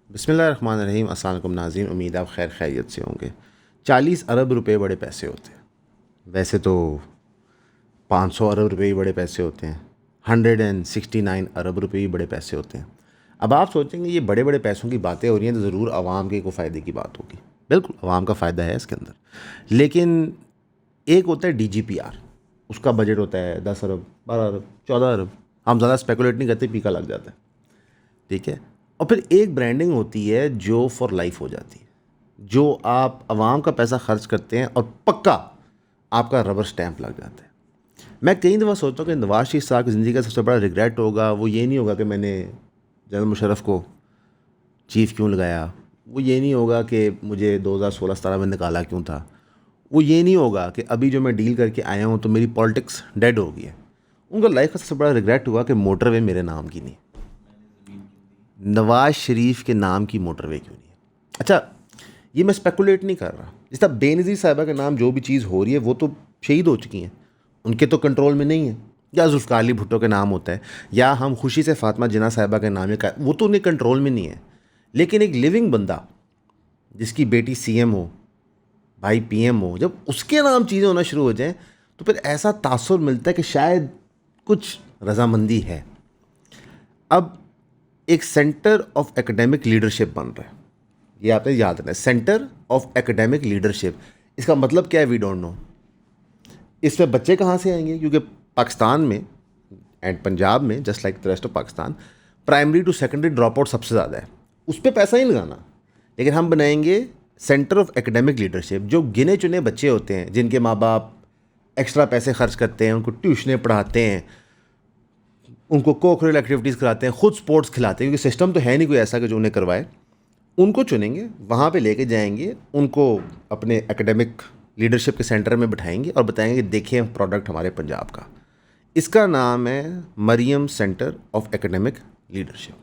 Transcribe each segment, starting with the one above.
बिस्मिल्लाहिर्रहमानिर्रहीम। अस्सलाम वालेकुम नाज़रीन, उम्मीद आप खैर खैरियत से होंगे। 40 अरब रुपए बड़े पैसे होते हैं। वैसे तो 500 अरब रुपए भी बड़े पैसे होते हैं। 169 अरब रुपए भी बड़े पैसे होते हैं। अब आप सोचेंगे ये बड़े बड़े पैसों की बातें हो रही हैं तो ज़रूर आवाम के को फ़ायदे की बात होगी। बिल्कुल आवाम का फ़ायदा है इसके अंदर, लेकिन एक होता है DGPR, उसका बजट होता है 10 अरब, 12 अरब, 14 अरब। हम ज़्यादा स्पेकुलेट नहीं करते, पीका लग जाता है, ठीक है। और फिर एक ब्रांडिंग होती है जो फॉर लाइफ हो जाती है, जो आप आवाम का पैसा खर्च करते हैं और पक्का आपका रबर स्टैंप लग जाता है। मैं कई दफ़ा सोचता हूँ कि नवाज शरीफ साहब की ज़िंदगी का सबसे बड़ा रिग्रेट होगा वो ये नहीं होगा कि मैंने जनरल मुशर्रफ को चीफ़ क्यों लगाया, वो ये नहीं होगा कि मुझे 2016-17 में निकाला क्यों था, वो ये नहीं होगा कि अभी जो मैं डील करके आया हूँ तो मेरी पॉलिटिक्स डेड हो गई है। उनका लाइफ का सबसे बड़ा रिग्रेट हुआ कि मोटरवे मेरे नाम की नहीं, नवाज शरीफ के नाम की मोटरवे क्यों नहीं है। अच्छा, ये मैं स्पेकुलेट नहीं कर रहा। जिस तरह बेनज़ीर साहिबा के नाम जो भी चीज़ हो रही है वो तो शहीद हो चुकी हैं, उनके तो कंट्रोल में नहीं है। या जुल्फ़िकार अली भुट्टो के नाम होता है, या हम खुशी से फातिमा जिन्ना साहिबा के नाम है, वो तो उनके कंट्रोल में नहीं है। लेकिन एक लिविंग बंदा जिसकी बेटी CM हो, भाई PM हो, जब उसके नाम चीज़ें होना शुरू हो जाएं तो फिर ऐसा तासुर मिलता है कि शायद कुछ रजामंदी है। अब एक सेंटर ऑफ एकेडमिक लीडरशिप बन रहा है, ये आपने याद रखना है, सेंटर ऑफ एकेडमिक लीडरशिप। इसका मतलब क्या है वी डोंट नो। इसमें बच्चे कहाँ से आएंगे, क्योंकि पाकिस्तान में एंड पंजाब में just like the rest of Pakistan primary to secondary drop out सबसे ज़्यादा है। उस पर पैसा नहीं लगाना, लेकिन हम बनाएंगे सेंटर ऑफ एकेडमिक लीडरशिप। जो गिने चुने बच्चे होते हैं जिनके माँ बाप एक्स्ट्रा पैसे खर्च करते हैं, उनको ट्यूशनें पढ़ाते हैं, उनको कोकरियल एक्टिविटीज़ कराते हैं, खुद स्पोर्ट्स खिलाते हैं, क्योंकि सिस्टम तो है नहीं कोई ऐसा कि जो उन्हें करवाए। उनको चुनेंगे, वहाँ पे लेके जाएंगे, उनको अपने एकेडमिक लीडरशिप के सेंटर में बिठाएंगे और बताएंगे कि देखिए प्रोडक्ट हमारे पंजाब का। इसका नाम है Maryam centre of academic leadership,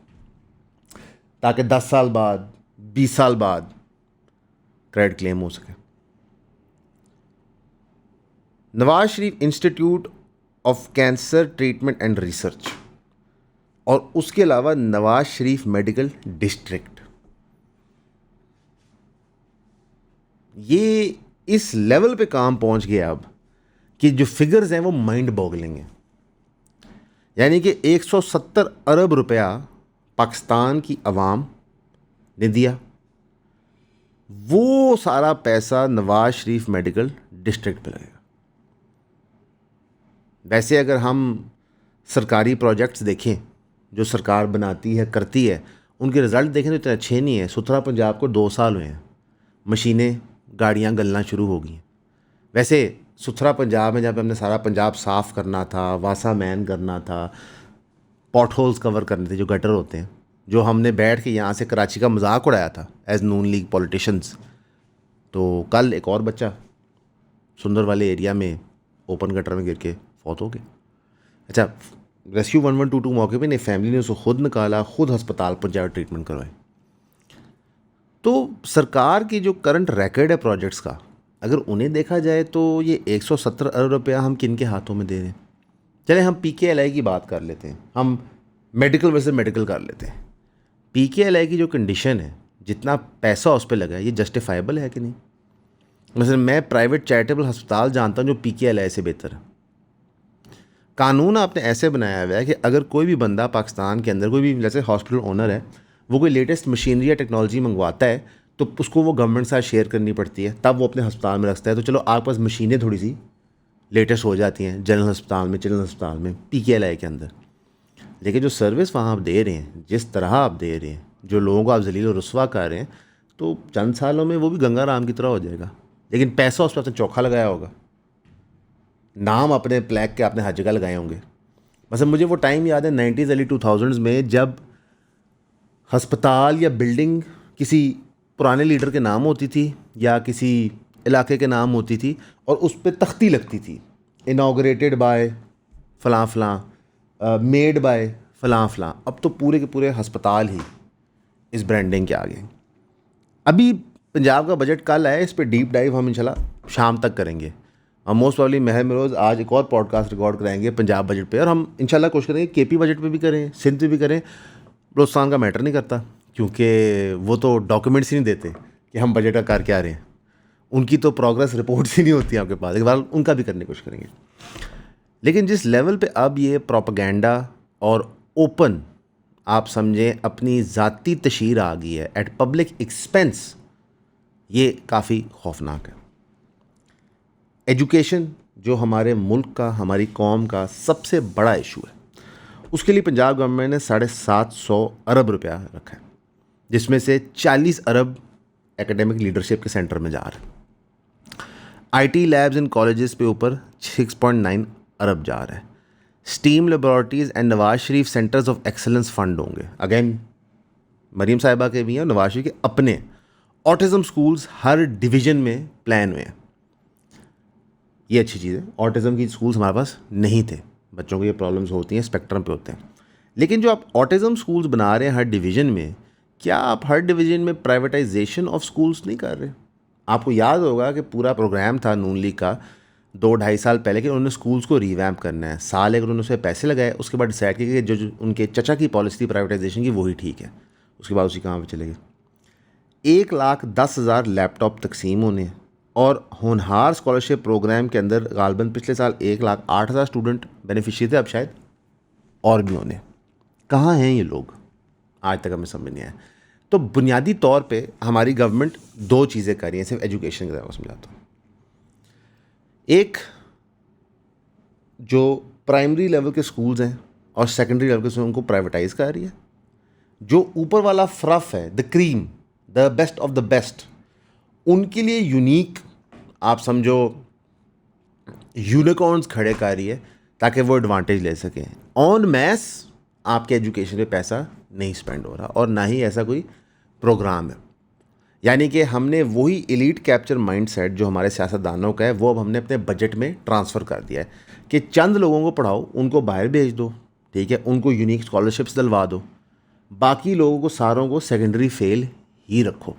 ताकि 10 साल बाद 20 साल बाद क्रेडिट क्लेम हो सके। Nawaz Sharif institute of cancer treatment and research, और उसके अलावा नवाज शरीफ मेडिकल डिस्ट्रिक्ट। ये इस लेवल पे काम पहुंच गया अब कि जो फिगर्स हैं वो माइंड बॉगलिंग है। यानी कि 170 अरब रुपया पाकिस्तान की आवाम ने दिया, वो सारा पैसा नवाज शरीफ मेडिकल डिस्ट्रिक्ट पे लगेगा। वैसे अगर हम सरकारी प्रोजेक्ट्स देखें जो सरकार बनाती है करती है, उनके रिज़ल्ट देखें तो इतने अच्छे नहीं है। सुथरा पंजाब को 2 साल हुए हैं, मशीनें गाड़ियाँ गलना शुरू हो गई हैं। वैसे सुथरा पंजाब में जब हमने सारा पंजाब साफ़ करना था, वासा मैन करना था, पॉट होल्स कवर करने थे जो गटर होते हैं, जो हमने बैठ के यहाँ से कराची का मजाक उड़ाया था एज नून लीग पॉलिटिशियंस, तो कल एक और बच्चा सुंदर वाले एरिया में ओपन गटर में गिर के फौत हो गया। अच्छा, रेस्क्यू 1122 मौके पे नहीं, फैमिली ने उसको खुद निकाला, खुद अस्पताल पहुँचाया, ट्रीटमेंट करवाए। तो सरकार की जो करंट रिकॉर्ड है प्रोजेक्ट्स का, अगर उन्हें देखा जाए तो ये 170 अरब रुपया हम किन के हाथों में दे रहे हैं। चले हम PKLI की बात कर लेते हैं, हम मेडिकल वैसे मेडिकल कर लेते हैं। PKLI की जो कंडीशन है, जितना पैसा उस पर लगा है, ये जस्टिफाइबल है कि नहीं। मतलब मैं प्राइवेट चैरिटेबल अस्पताल जानता हूँ जो PKLI से बेहतर है। कानून आपने ऐसे बनाया हुआ है कि अगर कोई भी बंदा पाकिस्तान के अंदर, कोई भी जैसे हॉस्पिटल ओनर है, वो कोई लेटेस्ट मशीनरी या टेक्नोलॉजी मंगवाता है तो उसको वो गवर्नमेंट के साथ शेयर करनी पड़ती है, तब वो अपने अस्पताल में रखता है। तो चलो आपके पास मशीनें थोड़ी सी लेटेस्ट हो जाती हैं जनरल अस्पताल में, चिल्ड्रन अस्पताल में, PKLI के अंदर। लेकिन जो सर्विस वहाँ आप दे रहे हैं, जिस तरह आप दे रहे हैं, जो लोगों को आप जलील और रुस्वा कर रहे हैं, तो चंद सालों में वो भी गंगा राम की तरह हो जाएगा। लेकिन पैसा उस पर आपने चोखा लगाया होगा, नाम अपने प्लैक के आपने हर जगह लगाए होंगे। मतलब मुझे वो टाइम याद है 90s अर्ली 2000s में, जब हस्पताल या बिल्डिंग किसी पुराने लीडर के नाम होती थी या किसी इलाके के नाम होती थी और उस पर तख्ती लगती थी, इनाग्रेटेड बाय फ़लाँ फ़लाँ, मेड बाय फ़लाँ फ़लाँ। अब तो पूरे के पूरे हस्पताल ही इस ब्रांडिंग के आगे। अभी पंजाब का बजट कल है, इस पर डीप डाइव हम इंशाल्लाह शाम तक करेंगे। हम मोस्ट प्रॉब्ली महर में रोज़ आज एक और पॉडकास्ट रिकॉर्ड कराएंगे पंजाब बजट पे, और हम इंशाल्लाह कोशिश करेंगे KP बजट पे भी करें, सिंध पे भी करें। बलूचिस्तान का मैटर नहीं करता, क्योंकि वो तो डॉक्यूमेंट्स ही नहीं देते कि हम बजट का कर क्या रहे हैं, उनकी तो प्रोग्रेस रिपोर्ट्स ही नहीं होती आपके पास। एक बार उनका भी करने की कोशिश करेंगे। लेकिन जिस लेवल पे अब ये प्रोपेगेंडा और ओपन आप समझें अपनी ज़ाती तशहीर आ गई है एट पब्लिक एक्सपेंस, ये काफ़ी खौफनाक है। एजुकेशन जो हमारे मुल्क का, हमारी कौम का सबसे बड़ा इशू है, उसके लिए पंजाब गवर्नमेंट ने 750 अरब रुपया रखा है, जिसमें से 40 अरब एकेडमिक लीडरशिप के सेंटर में जा रहा है। आईटी लैब्स इन कॉलेजेस पे ऊपर 6.9 अरब जा रहा है। STEM laboratories and Nawaz Sharif centres of excellence fund होंगे। अगेन मरीम साहिबा के भी हैं, नवाज शरीफ के अपने। ऑटिज़म स्कूल्स हर डिवीज़न में प्लान हुए हैं। ये अच्छी चीज़ है। ऑटिज़म की स्कूल्स हमारे पास नहीं थे, बच्चों को ये प्रॉब्लम्स होती हैं, स्पेक्ट्रम पे होते हैं। लेकिन जो आप ऑटिज़म स्कूल्स बना रहे हैं हर डिवीज़न में, क्या आप हर डिवीज़न में प्राइवेटाइजेशन ऑफ स्कूल्स नहीं कर रहे? आपको याद होगा कि पूरा प्रोग्राम था नून लीग का 2-2.5 साल पहले कि उन्होंने स्कूल्स को रिवैम्प करना है। साल एक उन्होंने उसमें पैसे लगाए, उसके बाद डिसाइड किया कि जो उनके चचा की पॉलिसी थी प्राइवेटाइजेशन की वही ठीक है। उसके बाद उसी कहाँ पर चले गए। 1,10,000 लैपटॉप तकसीम होने हैं और होनहार स्कॉलरशिप प्रोग्राम के अंदर गालबन पिछले साल 1,08,000 स्टूडेंट बेनिफिशियरी थे, अब शायद और भी होने। कहाँ हैं ये लोग? आज तक हमें समझ नहीं आया। तो बुनियादी तौर पे हमारी गवर्नमेंट दो चीज़ें कर रही हैं, सिर्फ एजुकेशन के तरह समझाता हूँ। एक, जो प्राइमरी लेवल के स्कूल्स हैं और सेकेंडरी लेवल के स्कूल उनको प्राइवेटाइज कर रही है। जो ऊपर वाला फ्रफ है, the cream, the best of the best, उनके लिए यूनिक आप समझो यूनिकॉर्न्स खड़े कर रही है ताकि वो एडवांटेज ले सकें। ऑन मैस आपके एजुकेशन पे पैसा नहीं स्पेंड हो रहा और ना ही ऐसा कोई प्रोग्राम है। यानी कि हमने वही एलीट कैप्चर माइंडसेट जो हमारे सियासतदानों का है, वो अब हमने अपने बजट में ट्रांसफ़र कर दिया है कि चंद लोगों को पढ़ाओ, उनको बाहर भेज दो, ठीक है, उनको यूनिक स्कॉलरशिप्स दिलवा दो, बाकी लोगों को सारों को सेकेंडरी फेल ही रखो,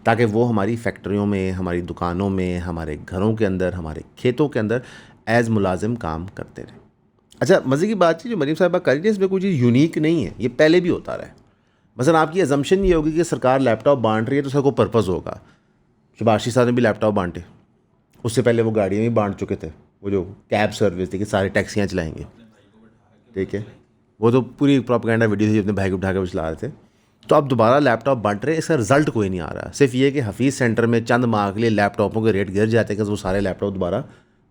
ताकि वो हमारी फैक्ट्रियों में, हमारी दुकानों में, हमारे घरों के अंदर, हमारे खेतों के अंदर एज़ मुलाजिम काम करते रहे। अच्छा, मज़े की बात है जो मरीम साहिबा कर रही है, इसमें कोई चीज़ यूनिक नहीं है, ये पहले भी होता रहा है। मसलन आपकी अजम्पशन ये होगी कि सरकार लैपटॉप बांट रही है तो उसका कोई पर्पज़ होगा। शबाशी साहब ने भी लैपटॉप बांटे, उससे पहले वो गाड़ियाँ भी बांट चुके थे, वो जो कैब सर्विस थी कि सारे टैक्सियाँ चलाएँगे, ठीक है, वो तो पूरी प्रोपेगेंडा वीडियो थी, अपने भाई को उठा के चला रहे थे। तो अब दोबारा लैपटॉप बांट रहे हैं, इसका रिजल्ट कोई नहीं आ रहा। सिर्फ ये कि हफीज़ सेंटर में चंद माह के लिए लैपटॉपों के रेट गिर जाते हैं कि वो सारे लैपटॉप दोबारा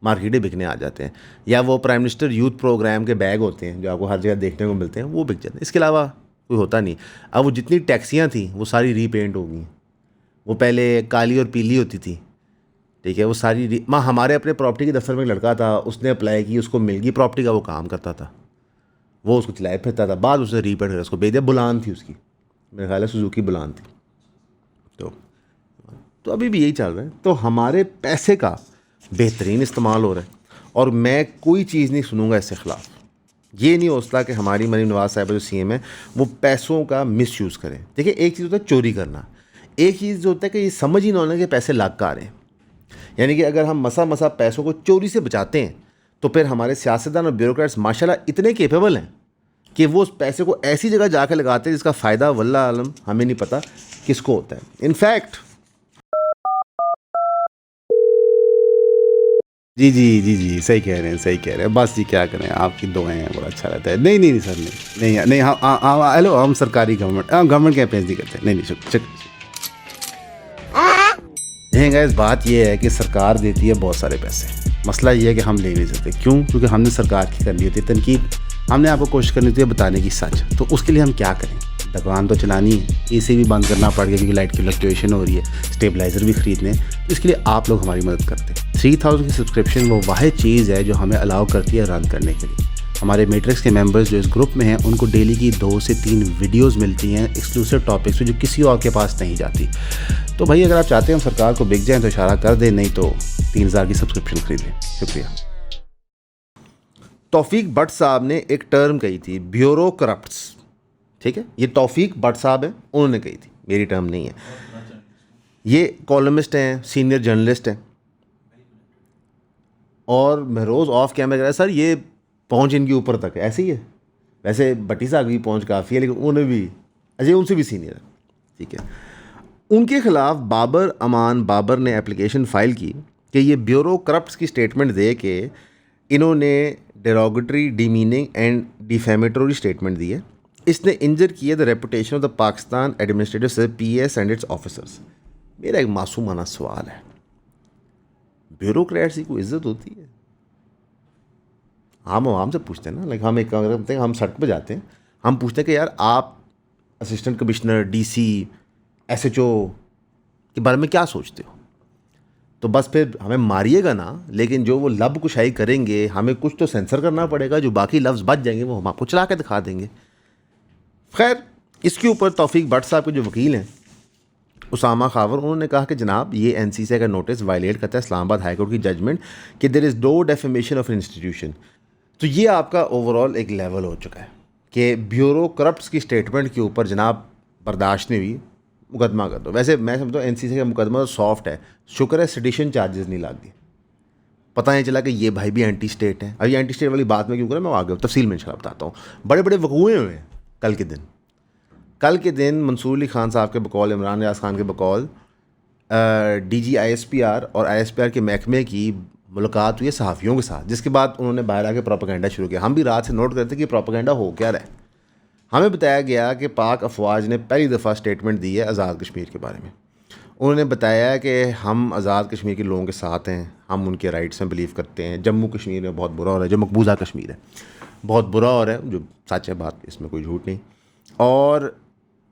मार्केट में बिकने आ जाते हैं, या वो प्राइम मिनिस्टर यूथ प्रोग्राम के बैग होते हैं जो आपको हर जगह देखने को मिलते हैं, वो बिक जाते हैं। इसके अलावा कोई होता नहीं। अब वो जितनी टैक्सियाँ थी वो सारी रीपेंट हो गई। वो पहले काली और पीली होती थी, ठीक है, वो सारी हमारे अपने प्रॉपर्टी के दफ्तर में एक लड़का था, उसने अप्लाई की, उसको मिल गई प्रॉपर्टी का, वो काम करता था, वो उसको चलाए फिरता था। बाद उसने रीपेंट कर उसको भेज दिया। बुलान थी उसकी, मेरे ख्याल है सुजुकी बुलान थी। तो अभी भी यही चल रहा है। तो हमारे पैसे का बेहतरीन इस्तेमाल हो रहा है और मैं कोई चीज़ नहीं सुनूंगा इसके ख़िलाफ़। ये नहीं हो सकता कि हमारी मरीम नवाज़ साहिबा जो सीएम है वो पैसों का मिसयूज़ करें। देखिए, एक चीज़ होता है चोरी करना, एक चीज़ होता है कि ये समझ ही ना होना कि पैसे लाग का आ रहे हैं। यानी कि अगर हम मसा पैसों को चोरी से बचाते हैं तो फिर हमारे सियासतदान और ब्यूरोक्रेट्स माशाल्लाह इतने केपेबल हैं कि वो उस पैसे को ऐसी जगह जाकर लगाते हैं जिसका फ़ायदा वल्लाह आलम हमें नहीं पता किसको होता है। इनफैक्ट जी जी जी जी, सही कह रहे हैं, सही कह रहे हैं। बस जी, क्या करें, आपकी दुआएं हैं, बड़ा अच्छा रहता है। नहीं नहीं नहीं सर, नहीं नहीं नहीं, हम हेलो, हम सरकारी गवर्नमेंट कैंपेन नहीं करते। नहीं नहीं, शुक्रिया। गाइस, बात ये है कि सरकार देती है बहुत सारे पैसे, मसला ये है कि हम ले नहीं सकते। क्यों? क्योंकि हमने सरकार की करनी होती है तनकीद, हमने आपको कोशिश करनी होती है बताने की सच। तो उसके लिए हम क्या करें? दुकान तो चलानी है, एसी भी बंद करना पड़ गया क्योंकि लाइट की फ्लक्चुएशन हो रही है, स्टेबलाइज़र भी ख़रीदने हैं, तो इसके लिए आप लोग हमारी मदद करते हैं। 3000 की सब्सक्रिप्शन वो वाहिद चीज़ है जो हमें अलाउ करती है रन करने के लिए। हमारे मैट्रिक्स के मेंबर्स जो इस ग्रुप में हैं उनको डेली की 2 से 3 वीडियोस मिलती हैं एक्सक्लूसिव टॉपिक्स पे जो किसी और के पास नहीं जाती। तो भाई, अगर आप चाहते हैं हम सरकार को बिक जाएँ तो इशारा कर दें, नहीं तो 3000 की सब्सक्रिप्शन खरीद लें। शुक्रिया। तौफीक भट्ट साहब ने एक टर्म कही थी, ब्यूरोक्रेट्स, ठीक है, ये तौफीक भट्ट साहब हैं, उन्होंने कही थी, मेरी टर्म नहीं है। ये कॉलमिस्ट हैं, सीनियर जर्नलिस्ट हैं, और मैं रोज़ ऑफ कैमरा कह रहा सर ये पहुंच इनके ऊपर तक है। ऐसे ही है, वैसे भट्टी साहब की पहुंच काफ़ी है, लेकिन उन्हें भी अजय उनसे भी सीनियर है। ठीक है। उनके खिलाफ बाबर अमान बाबर ने एप्लीकेशन फ़ाइल की कि ये ब्यूरो करप्ट्स की स्टेटमेंट दे के इन्होंने derogatory, demeaning and defamatory statement दी है। इसने इंजर किया the reputation of the Pakistan administrative service PS and it's officers. मेरा एक मासूमाना सवाल है, ब्यूरोक्रेट्स की कोई इज्जत होती है? हम आवाम से पूछते हैं ना, लाइक हम एक करते हैं, हम सड़क पर जाते हैं, हम पूछते हैं कि यार आप असिस्टेंट कमिश्नर, डीसी, एसएचओ के बारे में क्या सोचते हो? तो बस फिर हमें मारिएगा ना, लेकिन जो वो लब कुशाई करेंगे हमें कुछ तो सेंसर करना पड़ेगा, जो बाकी लफ्ज़ बच जाएंगे वो हम आपको चला के दिखा देंगे। खैर, इसके ऊपर तौफीक भट्ट साहब के जो वकील हैं उसामा खावर, उन्होंने कहा कि जनाब ये एनसीसी का नोटिस वायलेट करता है इस्लामाबाद हाई कोर्ट की जजमेंट कि there is no defamation of institution. तो ये आपका ओवरऑल एक लेवल हो चुका है कि ब्यूरो करप्ट्स की स्टेटमेंट के ऊपर जनाब बर्दाश्त नहीं हुई, मुकदमा कर दो। वैसे मैं समझता हूँ एनसीसी का मुकदमा तो सॉफ्ट है, शुक्र है सेडिशन चार्जेस नहीं लाग दिए। पता नहीं चला कि ये भाई भी एंटी स्टेट है। अभी एंटी स्टेट वाली बात में क्यों करें, मैं आगे तफसील में इंशाल्लाह बताता हूँ। बड़े बड़े वकूए हुए हैं कल के दिन मंसूर अली खान साहब के बकौल, इमरान रियाज खान के बकौल डीजी आईएसपीआर और आईएसपीआर के महकमे की मुलाकात हुई है सहाफ़ियों के साथ, जिसके बाद उन्होंने बाहर आके प्रोपेगेंडा शुरू किया। हम भी रात से नोट करते कि प्रोपेगेंडा हो क्या रहा है। हमें बताया गया कि पाक अफवाज ने पहली दफ़ा स्टेटमेंट दी है आज़ाद कश्मीर के बारे में। उन्होंने बताया कि हम आज़ाद कश्मीर के लोगों के साथ हैं, हम उनके राइट्स में बिलीव करते हैं। जम्मू कश्मीर में बहुत बुरा हो रहा है, जो मकबूजा कश्मीर है बहुत बुरा हो रहा है, जो सच है बात, इसमें कोई झूठ नहीं। और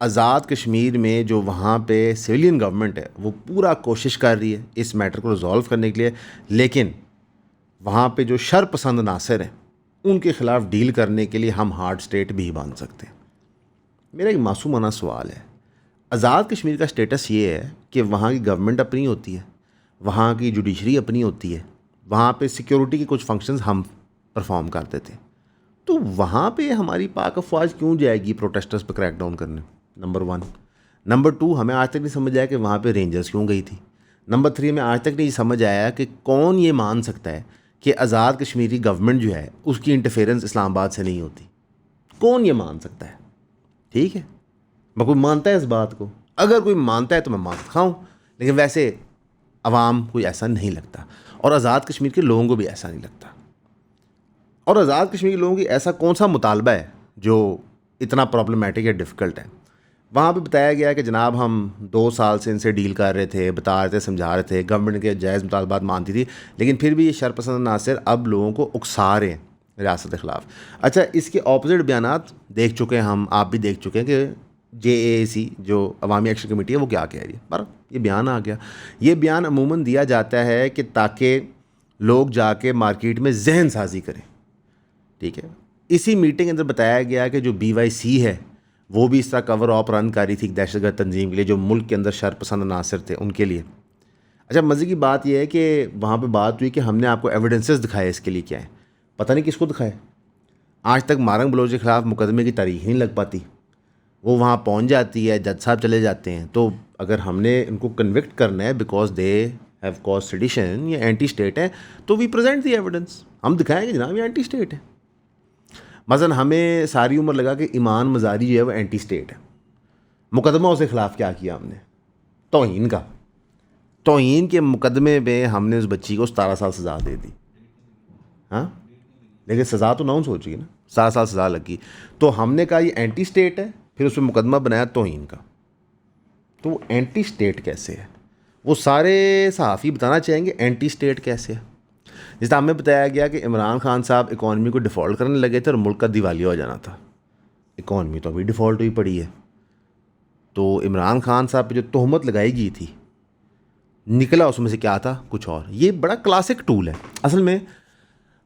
आज़ाद कश्मीर में जो वहाँ पे सिविलियन गवर्नमेंट है वो पूरा कोशिश कर रही है इस मैटर को रिजॉल्व करने के लिए, लेकिन वहाँ पे जो शरपसंद नासिर हैं उनके ख़िलाफ़ डील करने के लिए हम हार्ड स्टेट भी बांध सकते हैं। मेरा एक मासूमाना सवाल है, आज़ाद कश्मीर का स्टेटस ये है कि वहाँ की गवर्नमेंट अपनी होती है, वहाँ की जुडिशरी अपनी होती है, वहाँ पे सिक्योरिटी के कुछ फंक्शंस हम परफॉर्म करते थे, तो वहाँ पे हमारी पाक अफवाज क्यों जाएगी प्रोटेस्टर्स पर क्रैकडाउन करने? नंबर 1। नंबर 2, हमें आज तक नहीं समझ आया कि वहाँ पे रेंजर्स क्यों गई थी। नंबर 3, में आज तक नहीं समझ आया कि कौन ये मान सकता है कि आज़ाद कश्मीरी गवर्नमेंट जो है उसकी इंटरफेरेंस इस्लामाबाद से नहीं होती। कौन ये मान सकता है? ठीक है, मैं कोई मानता है इस बात को? अगर कोई मानता है तो मैं मान खाऊँ, लेकिन वैसे अवाम कोई ऐसा नहीं लगता, और आज़ाद कश्मीर के लोगों को भी ऐसा नहीं लगता। और आज़ाद कश्मीर के लोगों की ऐसा कौन सा मुतालबा है जो इतना प्रॉब्लमेटिक या डिफ़िकल्ट है? वहाँ पे बताया गया कि जनाब हम 2 साल से इनसे डील कर रहे थे, बता रहे थे, समझा रहे थे, गवर्नमेंट के जायज़ मुतालबात मानती थी, लेकिन फिर भी ये शरपसंद नासिर अब लोगों को उकसा रहे हैं रियासत के ख़िलाफ़। अच्छा, इसके ऑपोजिट बयानात देख चुके हैं हम, आप भी देख चुके हैं कि JAAC जो अवामी एक्शन कमेटी है वो क्या कह रही है। पर ये बयान आ गया। ये बयान अमूमन दिया जाता है कि ताकि लोग जाके मार्केट में जहन साजी करें। ठीक है, इसी मीटिंग के अंदर बताया गया कि जो BYC है वो भी इस तरह कवर ऑप रन कर रही थी दहशतगर्द तंजीम के लिए, जो मुल्क के अंदर शरपसंद नासिर थे उनके लिए। अच्छा, मज़े की बात यह है कि वहाँ पे बात हुई कि हमने आपको एविडेंसेस दिखाए, इसके लिए क्या है, पता नहीं किसको दिखाए। आज तक मारंग बलोच के ख़िलाफ़ मुकदमे की तारीख नहीं लग पाती। वो वहाँ पहुँच जाती है, जज साहब चले जाते हैं, तो अगर हमने उनको कन्विक्ट करना है because they have cause sedition या एंटी स्टेट है, तो वी प्रेजेंट दी एविडेंस, हम दिखाएंगे जनाब ये एंटी स्टेट है। मसलन हमें सारी उम्र लगा कि ईमान मज़ारी जो है वो एंटी स्टेट है, मुकदमा उसके ख़िलाफ़ क्या किया हमने? तौहीन का। तौहीन के मुकदमे में हमने उस बच्ची को 17 साल सज़ा दे दी। हाँ, लेकिन सज़ा तो अनाउंस हो चुकी ना, 17 साल सज़ा लगी। तो हमने कहा ये एंटी स्टेट है, फिर उस पर मुकदमा बनाया तौहीन का। तो वो एंटी स्टेट कैसे है? वो सारे सहाफ़ी बताना चाहेंगे एंटी स्टेट कैसे है। जिस हमें बताया गया कि इमरान खान साहब इकॉनमी को डिफ़ॉल्ट करने लगे थे और मुल्क का दिवालिया हो जाना था। इकॉनमी तो अभी डिफ़ॉल्ट हुई पड़ी है। तो इमरान खान साहब पे जो तोहमत लगाई गई थी, निकला उसमें से क्या था? कुछ और। ये बड़ा क्लासिक टूल है। असल में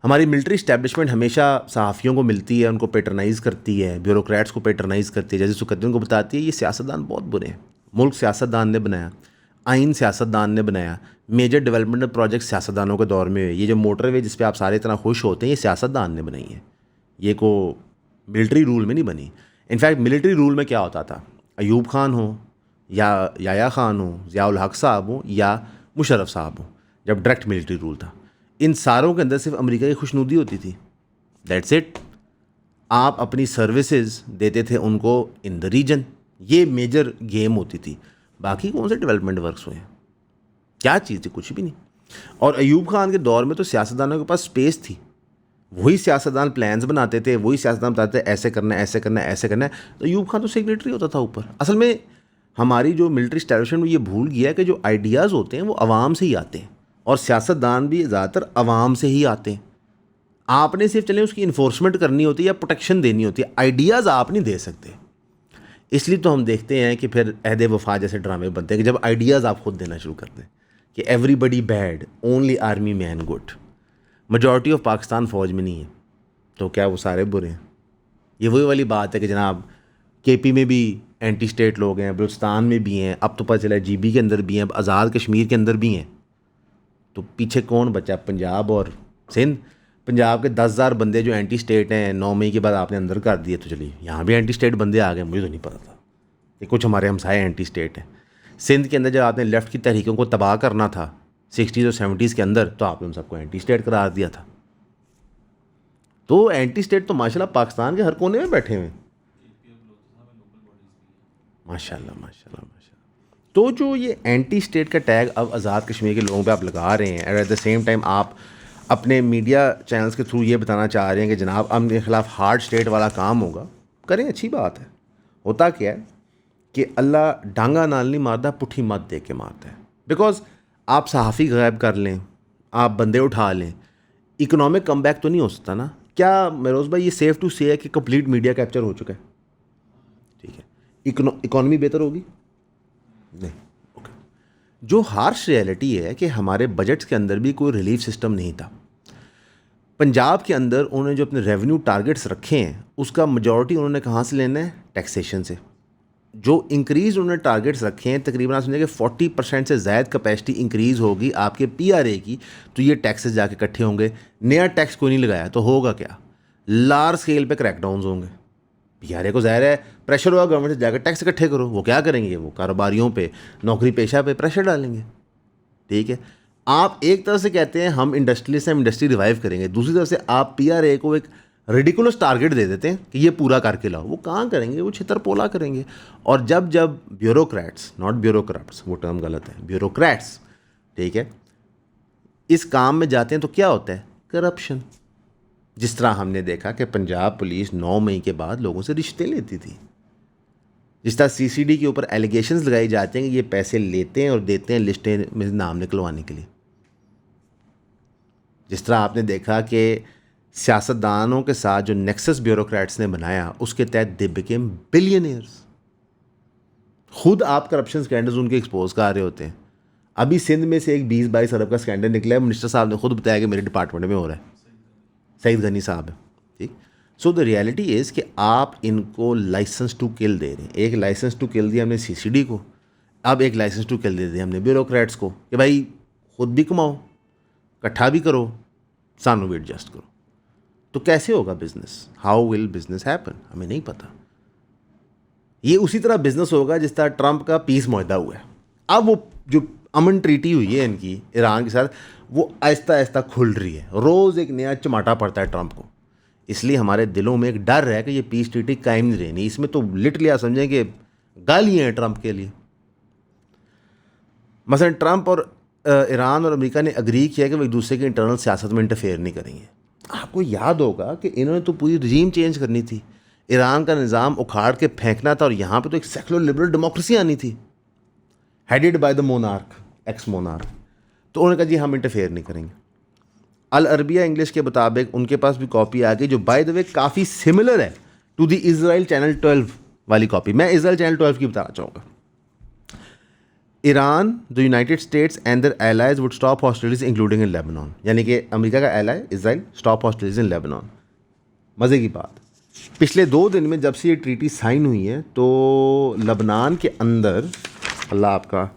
हमारी मिलिट्री इस्टेब्लिशमेंट हमेशा सहाफ़ियों को मिलती है, उनको पेट्रनाइज़ करती है, ब्यूरोक्रेट्स को पेट्रनाइज़ करती है, जैसे सुकद्दीन को बताती है ये सियासतदान बहुत बुरे हैं, मुल्क सियासतदान ने बनाया, आइन सियासतदान ने बनाया, मेजर डेवलपमेंट प्रोजेक्ट सियासतदानों के दौर में हुए। ये जो मोटरवे जिस पे आप सारे इतना खुश होते हैं, ये सियासतदान ने बनाई है, ये को मिलिट्री रूल में नहीं बनी। इनफैक्ट मिलिट्री रूल में क्या होता था, अयूब खान हो या याया खान हो, ज़ियाउल हक साहब हो या मुशर्रफ साहब हो, जब डायरेक्ट मिलिट्री रूल था, इन सारों के अंदर सिर्फ अमेरिका की खुशनुदी होती थी। That's it. आप अपनी सर्विसेज देते थे उनको इन द रीजन, ये मेजर गेम होती थी। बाकी कौन से डेवलपमेंट वर्क्स हुए हैं? क्या चीज़ थी? कुछ भी नहीं। और अयूब खान के दौर में तो सियासतदानों के पास स्पेस थी, वही सियासतदान प्लान्स बनाते थे, वही सियासतदान बताते थे ऐसे करना है, ऐसे करना है, ऐसे करना है। तो अयूब खान तो सेक्रेटरी होता था ऊपर। असल में हमारी जो मिलिट्री स्टैब्लिशमेंट ये भूल गया है कि जो आइडियाज़ होते हैं वो आवाम से ही आते हैं, और सियासतदान भी ज़्यादातर आवाम से ही आते हैं। आपने सिर्फ चलें उसकी इन्फोर्समेंट करनी होती है या प्रोटेक्शन देनी होती है, आइडियाज़ आप नहीं दे सकते। इसलिए तो हम देखते हैं कि फिर अहद वफा जैसे ड्रामे बनते हैं कि जब आइडियाज़ आप खुद देना शुरू करते हैं कि everybody bad only army man good, majority of Pakistan फ़ौज में नहीं है तो क्या वो सारे बुरे हैं? ये वही वाली बात है कि जनाब केपी में भी एंटी स्टेट लोग हैं, बलूचिस्तान में भी हैं, अब तो पता चला जीबी के अंदर भी हैं, अब आज़ाद कश्मीर के अंदर भी हैं। तो पीछे कौन बचा? पंजाब और सिंध। पंजाब के 10,000 बंदे जो एंटी स्टेट हैं 9 मई के बाद आपने अंदर कर दिए, तो चलिए यहाँ भी एंटी स्टेट बंदे आ गए। मुझे तो नहीं पता था कि कुछ हमारे हमसाए एंटी स्टेट हैं। सिंध के अंदर जब आपने लेफ़्ट की तहरीकों को तबाह करना था 60s और 70s के अंदर, तो आपने उन सबको एंटी स्टेट करार दिया था। तो एंटी स्टेट तो माशाल्लाह पाकिस्तान के हर कोने में बैठे हुए हैं, माशाल्लाह माशाल्लाह माशाल्लाह। तो जो ये एंटी स्टेट का टैग अब आज़ाद कश्मीर के लोगों पे आप लगा रहे हैं, एट द सेम टाइम आप अपने मीडिया चैनल्स के थ्रू ये बताना चाह रहे हैं कि जनाब अमन के ख़िलाफ़ हार्ड स्टेट वाला काम होगा, करें, अच्छी बात है। होता क्या है कि अल्लाह डांगा नाल नहीं मारता, पुट्ठी मत दे के मारता है। बिकॉज आप सहाफ़ी गायब कर लें, आप बंदे उठा लें, इकोनॉमिक कमबैक तो नहीं हो सकता ना। क्या मेरोज़ भाई ये सेफ़ टू से है कि कंप्लीट मीडिया कैप्चर हो चुका है? ठीक है, इकॉनमी बेहतर होगी? नहीं। ओके। जो हार्श रियलिटी है कि हमारे बजट्स के अंदर भी कोई रिलीफ सिस्टम नहीं था। पंजाब के अंदर उन्होंने जो अपने रेवेन्यू टारगेट्स रखे हैं उसका मेजॉरिटी उन्होंने कहाँ से लेना है? टैक्सेशन से। जो इंक्रीज़ उन्होंने टारगेट्स रखे हैं, तकरीबन आप समझें कि 40% से ज़ायद कैपेसिटी इंक्रीज़ होगी आपके पीआरए की, तो ये टैक्सेस जाके इकट्ठे होंगे। नया टैक्स कोई नहीं लगाया तो होगा क्या? लार्ज स्केल पे क्रैकडाउन्स होंगे। पीआरए को ज़ाहिर है प्रेशर होगा गवर्नमेंट से, जाकर टैक्स इकट्ठे करो। वो क्या करेंगे? वो कारोबारियों पे, नौकरी पेशा पे प्रेशर डालेंगे। ठीक है, आप एक तरफ से कहते हैं हम इंडस्ट्रियलिस्ट हैं, हम इंडस्ट्री रिवाइव करेंगे, दूसरी तरफ से आप पीआरए को एक रेडिकुलस टारगेट दे देते हैं कि ये पूरा करके लाओ। वो कहाँ करेंगे? वो छितर पोला करेंगे। और जब जब ब्यूरोक्रेट्स, नॉट ब्यूरोक्रेट्स, वो टर्म गलत है, ब्यूरोक्रेट्स, ठीक है, इस काम में जाते हैं तो क्या होता है? करप्शन। जिस तरह हमने देखा कि पंजाब पुलिस 9 मई के बाद लोगों से रिश्ते लेती थी, जिस तरह सीसीडी के ऊपर एलिगेशंस लगाई जाते हैं कि ये पैसे लेते हैं और देते हैं लिस्टें में नाम निकलवाने के लिए। जिस तरह आपने देखा कि सियासतदानों के साथ जो नेक्सस ब्यूरोक्रेट्स ने बनाया, उसके तहत दे बिकेम बिलियनियर्स। खुद आप करप्शन स्कैंडल्स उनके एक्सपोज कर रहे होते हैं। अभी सिंध में से एक 20-22 अरब का स्कैंडल निकला है, मिनिस्टर साहब ने खुद बताया कि मेरे डिपार्टमेंट में हो रहा है, सईद गनी साहब है। ठीक। सो द रियलिटी इज़ कि आप इनको लाइसेंस टू किल दे रहे हैं। एक लाइसेंस टू किल दिया हमने सीसीडी को, अब एक लाइसेंस टू किल दे दिया हमने ब्यूरोक्रेट्स को कि भाई खुद भी कमाओ, इकट्ठा भी करो, सानू भी एडजस्ट करो। तो कैसे होगा business? How will business happen? हमें नहीं पता। ये उसी तरह बिजनेस होगा जिस तरह ट्रंप का पीस मुआहदा हुआ है। अब वो जो अमन ट्रीटी हुई है इनकी ईरान के साथ, वो आहिस्ता आहिस्ता खुल रही है। रोज़ एक नया चमाटा पड़ता है ट्रंप को। इसलिए हमारे दिलों में एक डर है कि ये पीस ट्रीटी कायम नहीं रहनी। इसमें तो लिटरली आप समझें कि गालियाँ हैं ट्रंप के लिए। मसलन ट्रंप और ईरान और अमेरिका ने अग्री किया कि वो एक दूसरे की इंटरनल सियासत में इंटरफेयर नहीं करेंगे। आपको याद होगा कि इन्होंने तो पूरी रजीम चेंज करनी थी, ईरान का निज़ाम उखाड़ के फेंकना था, और यहाँ पे तो एक सेकुलर लिबरल डेमोक्रेसी आनी थी, headed by the monarch, x monarch. तो उन्होंने कहा जी हम इंटरफेयर नहीं करेंगे। अल अरबिया इंग्लिश के मुताबिक उनके पास भी कॉपी आ गई, जो बाय द वे काफ़ी सिमिलर है टू द इजराइल चैनल 12 वाली कॉपी। मैं इजराइल चैनल 12 की बताना चाहूँगा। Iran, the United States and their allies would stop hostilities including in Lebanon. यानी कि अमेरिका का ally Israel stop hostilities in Lebanon. मज़े की बात, पिछले 2 दिन में जब से ये ट्रीटी साइन हुई है तो लेबनान के अंदर, अल्लाह आपका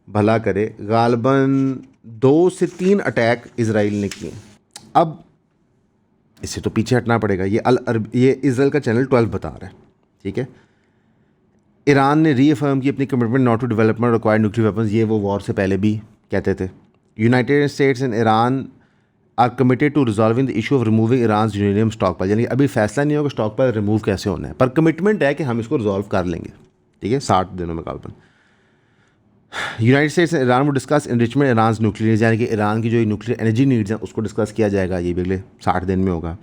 भला करे, गालबन 2 से 3 अटैक इजराइल ने किए। अब इससे तो पीछे हटना पड़ेगा। ये इजराइल का चैनल 12 बता रहा है। ठीक है, ईरान ने रीअफर्म की अपनी commitment not to development required nuclear weapons. ये वो वॉर से पहले भी कहते थे। United States and Iran are committed to resolving the issue of removing Iran uranium stockpile. यानी अभी फैसला नहीं होगा स्टॉक पाइल रिमूव कैसे होना है, पर कमिटमेंट है कि हम इसको रिजॉल्व कर लेंगे। ठीक है, 60 दिनों में गालबन। यूनाइटेड स्टेट्स एंड ईरान वो डिस्कस इनरिचमेंट ईरान न्यूक्लियर, यानी कि ईरान की जो न्यूक्लियर एनर्जी नीड्स हैं उसको डिस्कस किया जाएगा, ये भी अगले 60 दिन में होगा।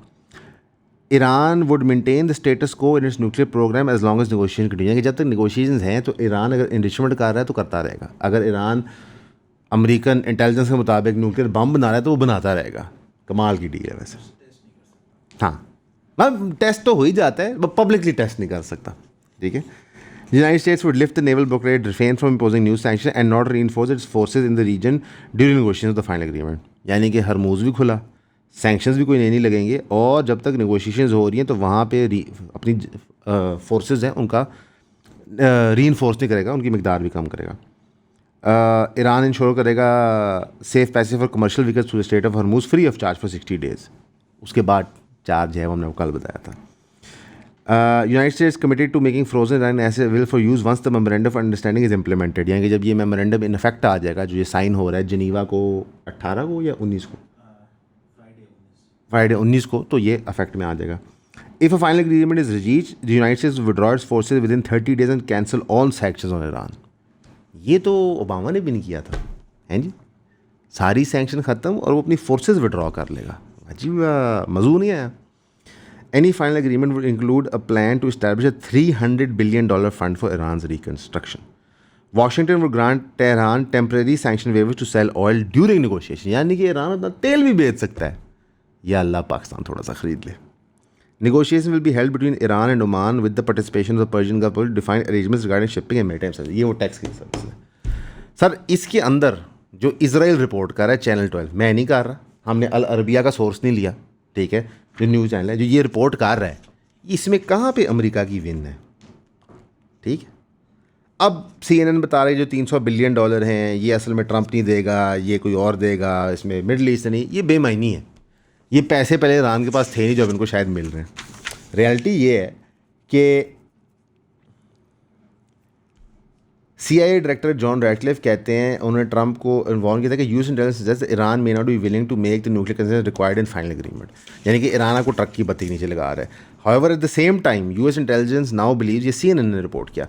Iran would maintain the status quo in its nuclear programme as long as negotiation continue, कि जब तक नेगोशिएशन हैं तो ईरान अगर इनरिचमेंट कर रहा है तो करता रहेगा। अगर ईरान अमेरिकन इंटेलिजेंस के मुताबिक न्यूक्लियर बम बना रहा है तो वो बनाता रहेगा। कमाल की डील है वैसे। हाँ, मतलब टेस्ट तो हो ही जाता है, पब्लिकली टेस्ट नहीं कर सकता। ठीक है, United states would lift the naval blockade, refrain from imposing new sanction and not reinforce it's forces in the reason during negotiation of the final agreement, यानी कि हरमूज भी खुला, सैंक्शंस भी कोई नहीं लगेंगे, और जब तक नेगोशिएशंस हो रही हैं तो वहाँ पे अपनी फोर्सेज हैं उनका रीइंफोर्स नहीं करेगा, उनकी मिकदार भी कम करेगा। ईरान इंश्योर करेगा safe passage for commercial vehicles through the strait of Hormuz free of charge for 60 days. उसके बाद चार्ज है, वो हमने कल बताया था। United States committed to making frozen Iran as will for use once the memorandum of understanding is implemented, यानी कि जब ये मेमोरेंडम इन इफेक्ट आ जाएगा, जो ये साइन हो रहा है जिनीवा को 18 को या 19 को, फ्राइडे 19 को, तो ये अफेक्ट में आ जाएगा। If a final agreement is reached, the United states withdraw it's forces with in 30 days and cancel all sanctions on Iran. ये तो ओबामा ने भी नहीं किया था, हैं जी, सारी सैंक्शन ख़त्म और वो अपनी फोर्सेज विड्रॉ कर लेगा। अजीब मज़ू नहीं आया। Any final agreement would include a plan to establish a $300 billion fund for Iran's reconstruction. Washington would grant Tehran temporary sanction waivers to sell oil during negotiation. यानी कि ईरान अपना तेल भी बेच सकता है, या अल्लाह पाकिस्तान थोड़ा सा ख़रीद ले। Negotiation will be held between Iran and Oman with the participation of the Persian Gulf to define arrangements regarding shipping and maritime service. ये वो टैक्स की सर्विस है सर। इसके अंदर जो इसराइल रिपोर्ट कर रहा है चैनल 12, मैं नहीं कर रहा, हमने अल अरबिया का सोर्स नहीं लिया, ठीक है, जो न्यूज़ चैनल है जो ये रिपोर्ट कर रहा है, इसमें कहाँ पे अमेरिका की विन है। ठीक है, अब CNN बता रहे जो $300 बिलियन हैं ये असल में ट्रंप नहीं देगा, ये कोई और देगा, इसमें मिडल ईस्ट नहीं, ये बेमायनी है। ये पैसे पहले ईरान के पास थे नहीं जो अब इनको शायद मिल रहे हैं। रियलिटी ये है कि CIA डायरेक्टर जॉन रैटक्लिफ कहते हैं, उन्होंने ट्रंप को इन्वॉल्व किया था कि US intelligence suggest Iran may not be willing to make the nuclear concession required in final agreement, यानी कि ईरान को ट्रक की बत्ती नीचे लगा रहा है। However at the same time US intelligence now believe, ये CNN ने रिपोर्ट किया,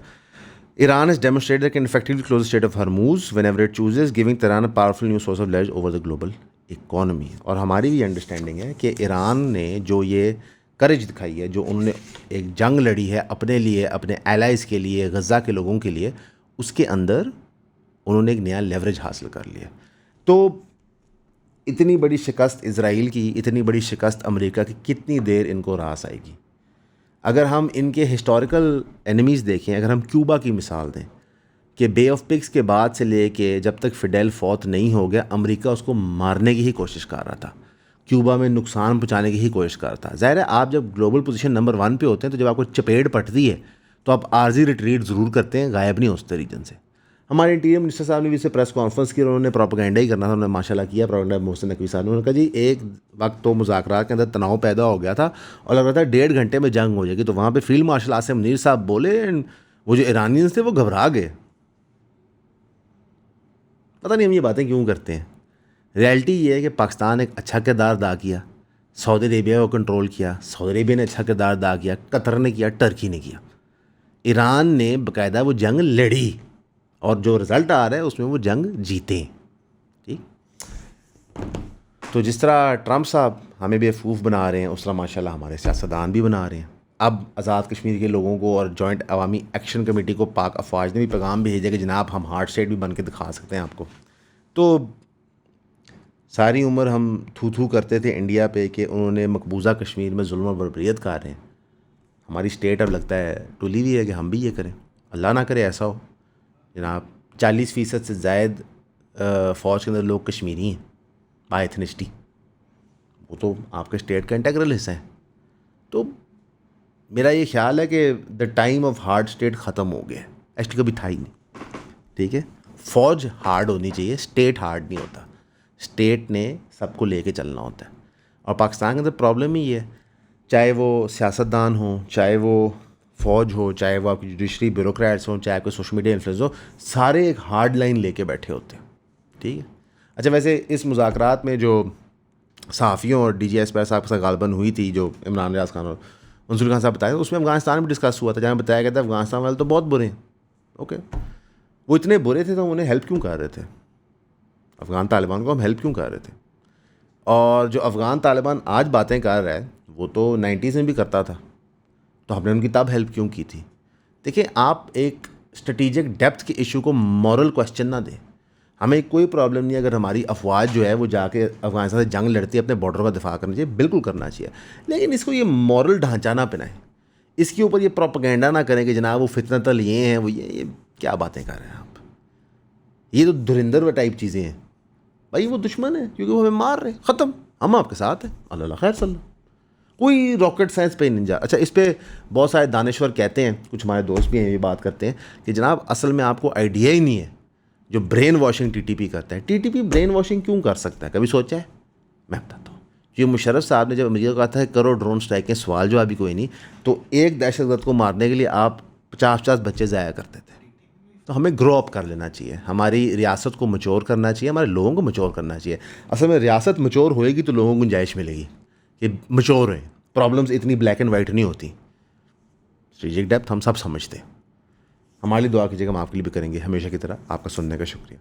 Iran has demonstrated that can effectively close the strait of Hormuz whenever it chooses, giving Tehran a powerful new source of leverage over the global economy. और हमारी भी understanding है कि Iran ने जो ये करेज दिखाई है, जो उन्होंने एक जंग लड़ी है अपने लिए, अपने एलाइज़ के लिए, गज़ा के लोगों के लिए, उसके अंदर उन्होंने एक नया लेवरेज हासिल कर लिया। तो इतनी बड़ी शिकस्त इज़राइल की, इतनी बड़ी शिकस्त अमेरिका की, कितनी देर इनको रास आएगी। अगर हम इनके हिस्टोरिकल एनिमीज़ देखें, अगर हम क्यूबा की मिसाल दें कि बे ऑफ पिग्स के बाद से लेके जब तक फिडेल फौत नहीं हो गया, अमेरिका उसको मारने की ही कोशिश कर रहा था, क्यूबा में नुकसान पहुँचाने की ही कोशिश कर रहा था। ज़ाहिर है आप जब ग्लोबल पोजीशन नंबर 1 पे होते हैं तो जब आपको चपेट पटती है तो आप आर्जी रिट्रीट ज़रूर करते हैं, गायब नहीं होते रीजन से। हमारे इंटीरियर मिनिस्टर साहब ने भी इसे प्रेस कॉन्फ्रेंस की, उन्होंने प्रोपेगेंडा ही करना था, उन्होंने माशाल्लाह किया प्रोपेगेंडा। मोहसिन नकवी साहब ने उन्होंने कहा जी एक वक्त तो मुज़ाकरात के अंदर तनाव पैदा हो गया था और लग रहा था 1.5 घंटे में जंग हो जाएगी, तो वहाँ पे फील्ड मार्शल आसिम मुनीर साहब बोले एंड वो जो ईरानियंस थे वो घबरा गए। पता नहीं हम ये बातें क्यों करते हैं। रियलिटी ये है कि पाकिस्तान एक अच्छा किरदार अदा किया, सऊदी अरेबिया को कंट्रोल किया, सऊदी अरेबिया ने अच्छा किरदार अदा किया, कतर ने किया, टर्की ने किया, ईरान ने बाकायदा वो जंग लड़ी और जो रिज़ल्ट आ रहा है उसमें वो जंग जीते। ठीक, तो जिस तरह ट्रंप साहब हमें बेवकूफ़ बना रहे हैं, उस तरह माशाल्लाह हमारे सियासतदान भी बना रहे हैं। अब आज़ाद कश्मीर के लोगों को और जॉइंट अवामी एक्शन कमेटी को पाक अफवाज ने भी पैगाम भेजा कि जनाब हम हार्ड स्टेट भी बन के दिखा सकते हैं आपको। तो सारी उम्र हम थू थू करते थे इंडिया पे कि उन्होंने मकबूजा कश्मीर में जुल्म और बर्बरियत कर रहे हैं, हमारी स्टेट अब लगता है टुली हुई है कि हम भी ये करें। अल्लाह ना करे ऐसा हो जनाब। 40% से ज़ायद फ़ौज के अंदर लोग कश्मीरी हैं बाय एथनिसिटी, वो तो आपके स्टेट का इंटेग्रल हिस्सा है। तो मेरा ये ख्याल है कि the time of hard state ख़त्म हो गया है, एक्चुअली कभी था ही नहीं। ठीक है, फ़ौज हार्ड होनी चाहिए, स्टेट हार्ड नहीं होता, स्टेट ने सबको लेके चलना होता है। और पाकिस्तान के अंदर प्रॉब्लम ही है, चाहे वो सियासतदान हो, चाहे वो फ़ौज हो, चाहे वो आपकी जुडिशरी ब्यूरोक्रेट्स हों, चाहे आपके सोशल मीडिया इन्फ्लुएंस हो, सारे एक हार्ड लाइन लेके बैठे होते हैं। ठीक है, अच्छा वैसे इस मुज़ाकरात में जो सहाफ़ियों और DGS पर साहब के साथ गालबन हुई थी, जो इमरान रियाज खान और मंसूर खान साहब बताए, उसमें अफगानिस्तान भी डिस्कस हुआ था, जहाँ बताया गया था अफगानिस्तान वाले तो बहुत बुरे हैं, ओके, वो इतने बुरे थे तो हम उन्हें हेल्प क्यों कर रहे थे? अफ़गान तालिबान को हम हेल्प क्यों कर रहे थे? और जो अफ़गान तालिबान आज बातें कर रहा है वो तो 90s में भी करता था, तो हमने उनकी तब हेल्प क्यों की थी? देखिए, आप एक स्ट्रेटेजिक डेप्थ के इशू को मॉरल क्वेश्चन ना दें। हमें कोई प्रॉब्लम नहीं अगर हमारी अफवाज जो है वो जाके अफ़गानिस्तान से जंग लड़ती है, अपने बॉर्डर का दिफा करना चाहिए, बिल्कुल करना चाहिए, लेकिन इसको ये मॉरल ढांचा ना पहनाएं, इसके ऊपर ये प्रोपेगेंडा ना करें कि जनाब वो फितनतल ये हैं, वो ये क्या बातें कर रहे हैं आप? ये तो धुरिंदर व टाइप चीज़ें हैं। भाई वो दुश्मन है क्योंकि वो हमें मार रहे, ख़त्म, हम आपके साथ हैं, अल्लाह खैर सल्ला। कोई रॉकेट साइंस पे नहीं जा। अच्छा, इस पे बहुत सारे दानश्वर कहते हैं, कुछ हमारे दोस्त भी हैं ये बात करते हैं कि जनाब असल में आपको आइडिया ही नहीं है जो ब्रेन वॉशिंग टीटीपी करता है। टीटीपी ब्रेन वॉशिंग क्यों कर सकता है, कभी सोचा है? मैं बताता हूँ। ये मुशर्रफ साहब ने जब अमेरिका कहा था करो ड्रोन स्ट्राइक के, सवाल जो अभी कोई नहीं, तो एक दहशतगर्द को मारने के लिए आप 50-50 बच्चे ज़ाया करते थे। तो हमें ग्रो अप कर लेना चाहिए, हमारी रियासत को मच्योर करना चाहिए, हमारे लोगों को मच्योर करना चाहिए। असल में रियासत मच्योर होएगी तो लोगों को गुंजाइश मिलेगी कि मच्योर हैं, प्रॉब्लम्स इतनी ब्लैक एंड वाइट नहीं होती। स्ट्रेटेजिक डेप्थ हम सब समझते हैं। हमारे लिए दुआ कीजिएगा, हम आपके लिए भी करेंगे हमेशा की तरह। आपका सुनने का शुक्रिया।